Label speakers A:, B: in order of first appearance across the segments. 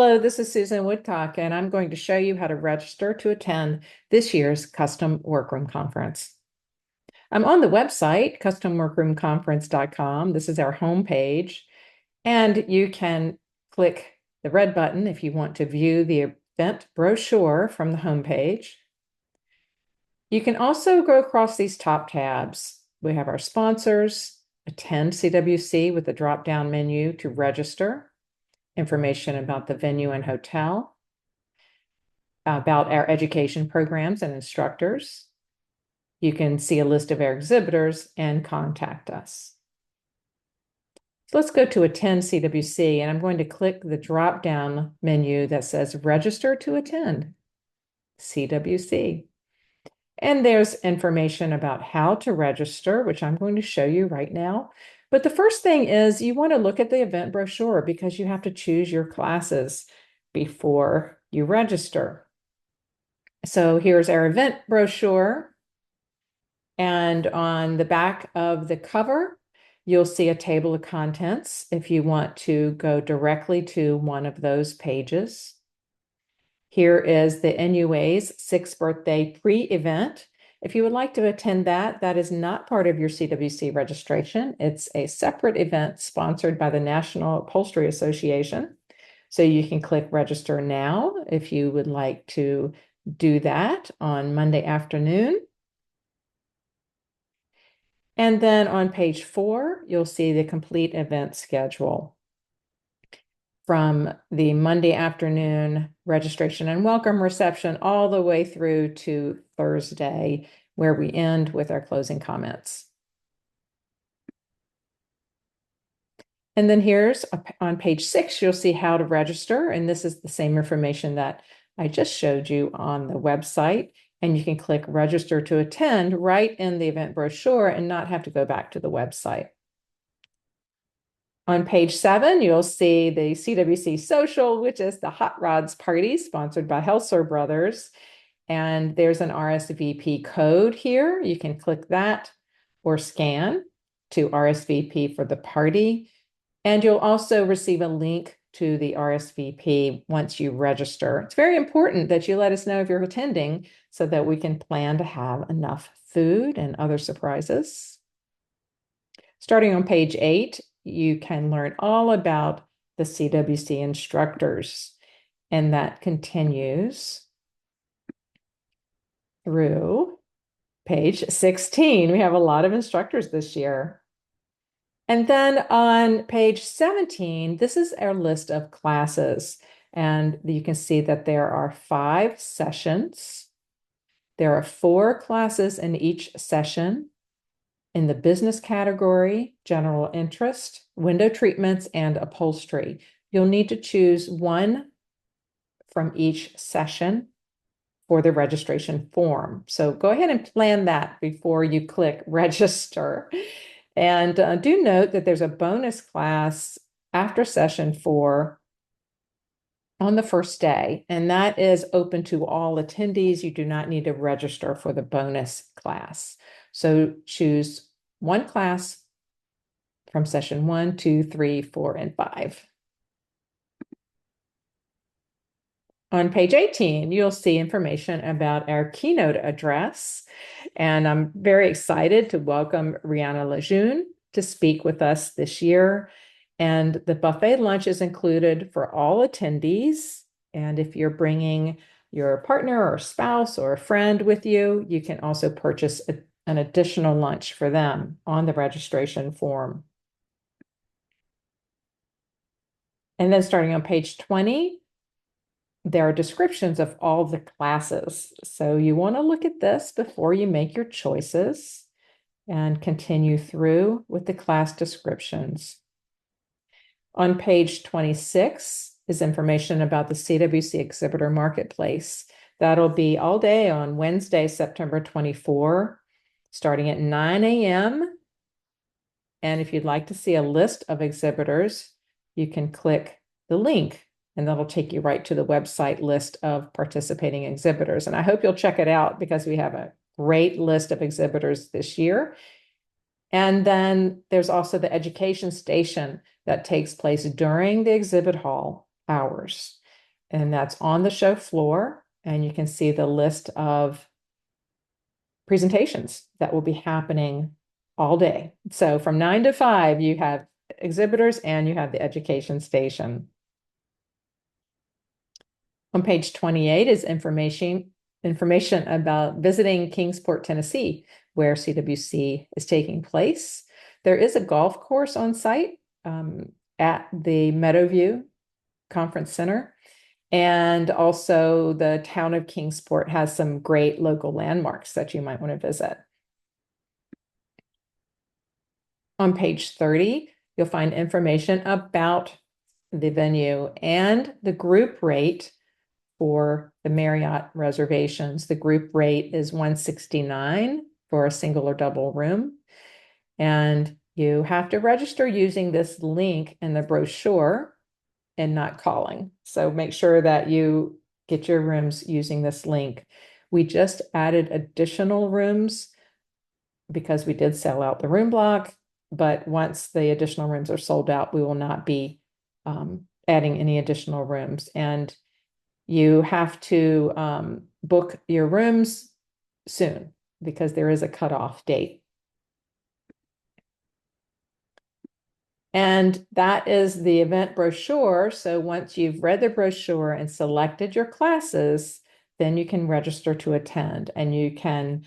A: Hello, this is Susan Woodcock, and I'm going to show you how to register to attend this year's Custom Workroom Conference. I'm on the website, customworkroomconference.com. This is our homepage, and you can click the red button if you want to view the event brochure from the homepage. You can also go across these top tabs. We have our sponsors, attend CWC with the drop-down menu to register, information about the venue and hotel, about our education programs and instructors. You can see a list of our exhibitors and contact us. So let's go to Attend CWC, and I'm going to click the drop-down menu that says Register to Attend CWC. And there's information about how to register, which I'm going to show you right now. But the first thing is you want to look at the event brochure because you have to choose your classes before you register. So here's our event brochure. And on the back of the cover, you'll see a table of contents if you want to go directly to one of those pages. Here is the NUA's 6th birthday pre-event. If you would like to attend that, that is not part of your CWC registration. It's a separate event sponsored by the National Upholstery Association. So you can click register now if you would like to do that on Monday afternoon. And then on page 4, you'll see the complete event schedule from the Monday afternoon registration and welcome reception all the way through to Thursday, where we end with our closing comments. And then here's on page 6, you'll see how to register. And this is the same information that I just showed you on the website. And you can click register to attend right in the event brochure and not have to go back to the website. On page 7, you'll see the CWC Social, which is the Hot Rods Party sponsored by Helser Brothers. And there's an RSVP code here. You can click that or scan to RSVP for the party. And you'll also receive a link to the RSVP once you register. It's very important that you let us know if you're attending so that we can plan to have enough food and other surprises. Starting on page 8, you can learn all about the CWC instructors, and that continues through page 16. We have a lot of instructors this year. And then on page 17, this is our list of classes. And you can see that there are 5 sessions. There are 4 classes in each session in the business category, general interest, window treatments, and upholstery. You'll need to choose one from each session for the registration form. So go ahead and plan that before you click register. And do note that there's a bonus class after session 4 on the first day, and that is open to all attendees. You do not need to register for the bonus class. So choose one class from session 1, 2, 3, 4, and 5. On page 18, you'll see information about our keynote address. And I'm very excited to welcome Rihanna Lejeune to speak with us this year. And the buffet lunch is included for all attendees. And if you're bringing your partner or spouse or a friend with you, you can also purchase an additional lunch for them on the registration form. And then starting on page 20, there are descriptions of all the classes. So you want to look at this before you make your choices and continue through with the class descriptions. On page 26 is information about the CWC Exhibitor Marketplace. That'll be all day on Wednesday, September 24, starting at 9 a.m. And if you'd like to see a list of exhibitors, you can click the link and that'll take you right to the website list of participating exhibitors. And I hope you'll check it out because we have a great list of exhibitors this year. And then there's also the education station that takes place during the exhibit hall hours. and that's on the show floor. And you can see the list of presentations that will be happening all day. So from 9 to 5, you have exhibitors and you have the education station. On page 28 is information about visiting Kingsport, Tennessee, where CWC is taking place. There is a golf course on site at the Meadowview Conference Center. And also the town of Kingsport has some great local landmarks that you might want to visit. On page 30, you'll find information about the venue and the group rate for the Marriott reservations. The group rate is $169 for a single or double room. And you have to register using this link in the brochure and not calling. So make sure that you get your rooms using this link. We just added additional rooms because we did sell out the room block, but once the additional rooms are sold out, we will not be adding any additional rooms. And you have to book your rooms soon because there is a cutoff date. And that is the event brochure. So once you've read the brochure and selected your classes, then you can register to attend. And you can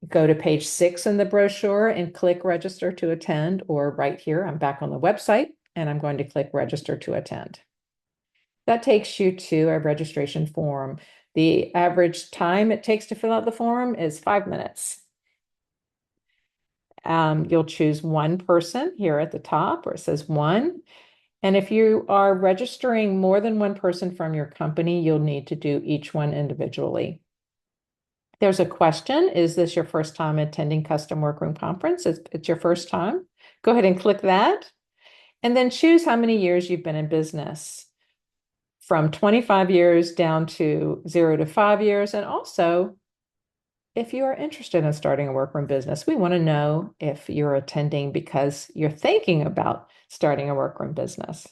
A: go to page 6 in the brochure and click register to attend, or right here, I'm back on the website and I'm going to click register to attend. That takes you to a registration form. The average time it takes to fill out the form is 5 minutes. You'll choose one person here at the top where it says one. And if you are registering more than one person from your company, you'll need to do each one individually. There's a question. Is this your first time attending Custom Workroom Conference? It's your first time. Go ahead and click that. And then choose how many years you've been in business, from 25 years down to 0 to 5 years. And also, if you are interested in starting a workroom business, we want to know if you're attending because you're thinking about starting a workroom business.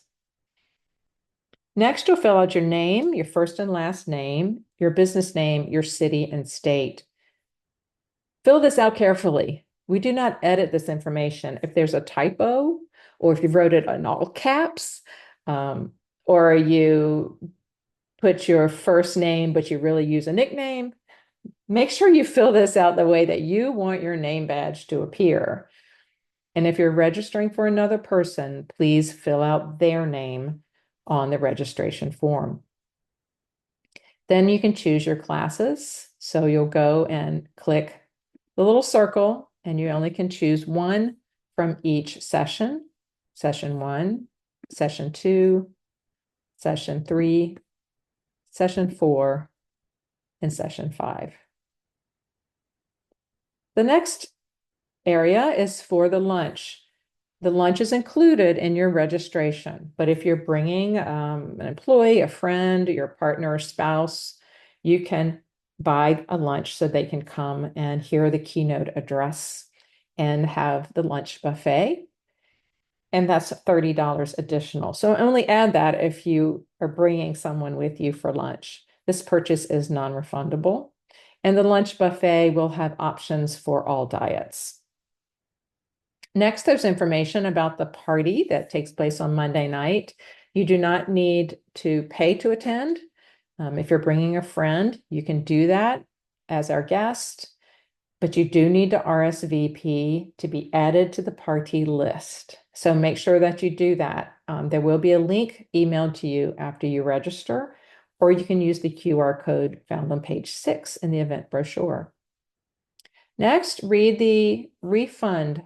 A: Next, you'll fill out your name, your first and last name, your business name, your city and state. Fill this out carefully. We do not edit this information. If there's a typo, or if you wrote it in all caps, or you put your first name, but you really use a nickname, make sure you fill this out the way that you want your name badge to appear. And if you're registering for another person, please fill out their name on the registration form. Then you can choose your classes. So you'll go and click the little circle, and you only can choose one from each session. Session 1, Session 2, Session 3, Session 4, and Session 5. The next area is for the lunch. The lunch is included in your registration, but if you're bringing an employee, a friend, your partner or spouse, you can buy a lunch so they can come and hear the keynote address and have the lunch buffet. And that's $30 additional. So only add that if you are bringing someone with you for lunch. This purchase is non-refundable. And the lunch buffet will have options for all diets. Next, there's information about the party that takes place on Monday night. You do not need to pay to attend. If you're bringing a friend, you can do that as our guest, but you do need to RSVP to be added to the party list. So make sure that you do that. There will be a link emailed to you after you register, or you can use the QR code found on page 6 in the event brochure. Next, read the refund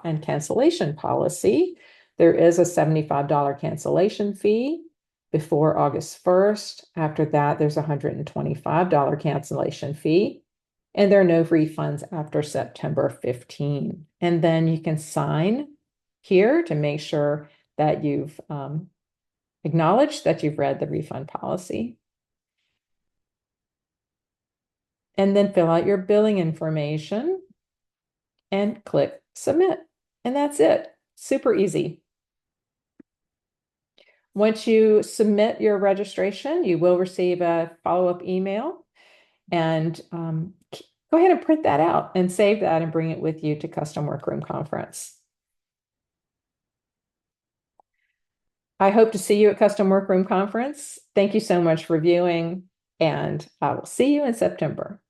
A: and cancellation policy. There is a $75 cancellation fee before August 1st. After that, there's a $125 cancellation fee, and there are no refunds after September 15. And then you can sign here to make sure that you've acknowledged that you've read the refund policy. And then fill out your billing information and click submit. And that's it. Super easy. Once you submit your registration, you will receive a follow-up email, and go ahead and print that out and save that and bring it with you to Custom Workroom Conference. I hope to see you at Custom Workroom Conference. Thank you so much for viewing, and I will see you in September.